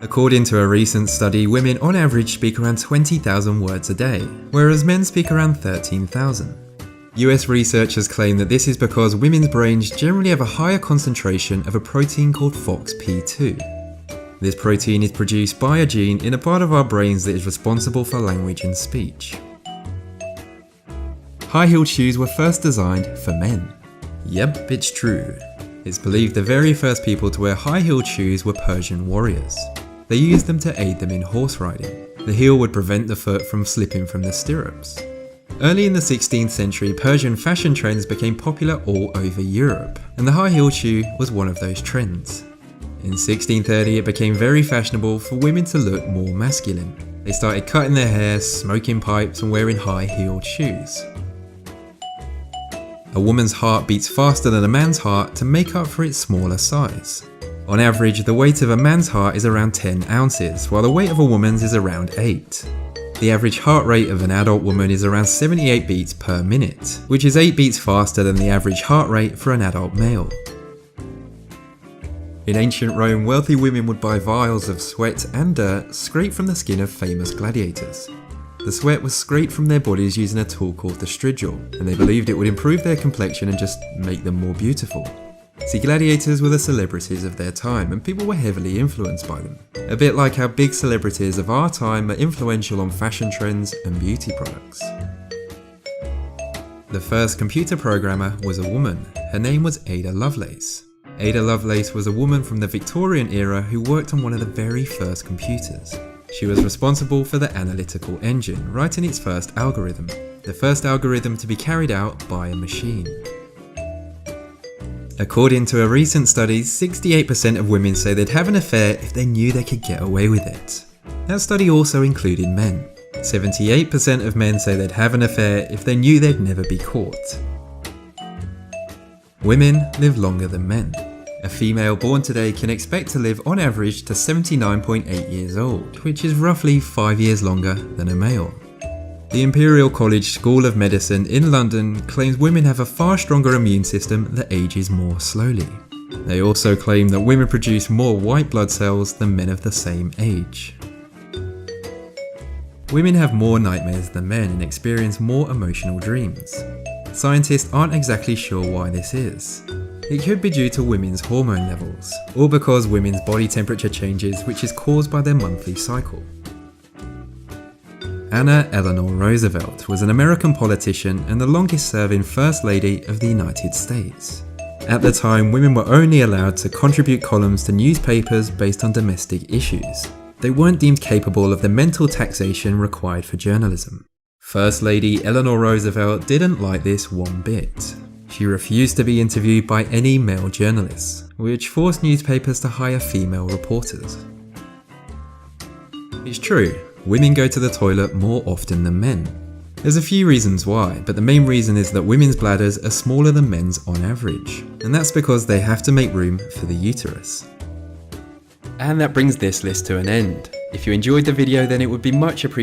According to a recent study, women on average speak around 20,000 words a day, whereas men speak around 13,000. US researchers claim that this is because women's brains generally have a higher concentration of a protein called FOXP2. This protein is produced by a gene in a part of our brains that is responsible for language and speech. High-heeled shoes were first designed for men. Yep, it's true. It's believed the very first people to wear high-heeled shoes were Persian warriors. They used them to aid them in horse riding. The heel would prevent the foot from slipping from the stirrups. Early in the 16th century, Persian fashion trends became popular all over Europe, and the high-heeled shoe was one of those trends. In 1630, it became very fashionable for women to look more masculine. They started cutting their hair, smoking pipes, and wearing high-heeled shoes. A woman's heart beats faster than a man's heart to make up for its smaller size. On average, the weight of a man's heart is around 10 ounces, while the weight of a woman's is around 8. The average heart rate of an adult woman is around 78 beats per minute, which is 8 beats faster than the average heart rate for an adult male. In ancient Rome, wealthy women would buy vials of sweat and dirt scraped from the skin of famous gladiators. The sweat was scraped from their bodies using a tool called the strigil, and they believed it would improve their complexion and just make them more beautiful. See, gladiators were the celebrities of their time, and people were heavily influenced by them. A bit like how big celebrities of our time are influential on fashion trends and beauty products. The first computer programmer was a woman. Her name was Ada Lovelace. Ada Lovelace was a woman from the Victorian era who worked on one of the very first computers. She was responsible for the analytical engine, writing its first algorithm, the first algorithm to be carried out by a machine. According to a recent study, 68% of women say they'd have an affair if they knew they could get away with it. That study also included men. 78% of men say they'd have an affair if they knew they'd never be caught. Women live longer than men. A female born today can expect to live on average to 79.8 years old, which is roughly 5 years longer than a male. The Imperial College School of Medicine in London claims women have a far stronger immune system that ages more slowly. They also claim that women produce more white blood cells than men of the same age. Women have more nightmares than men and experience more emotional dreams. Scientists aren't exactly sure why this is. It could be due to women's hormone levels, or because women's body temperature changes, which is caused by their monthly cycle. Anna Eleanor Roosevelt was an American politician and the longest-serving First Lady of the United States. At the time, women were only allowed to contribute columns to newspapers based on domestic issues. They weren't deemed capable of the mental taxation required for journalism. First Lady Eleanor Roosevelt didn't like this one bit. She refused to be interviewed by any male journalists, which forced newspapers to hire female reporters. It's true, women go to the toilet more often than men. There's a few reasons why, but the main reason is that women's bladders are smaller than men's on average, and that's because they have to make room for the uterus. And that brings this list to an end. If you enjoyed the video, then it would be much appreciated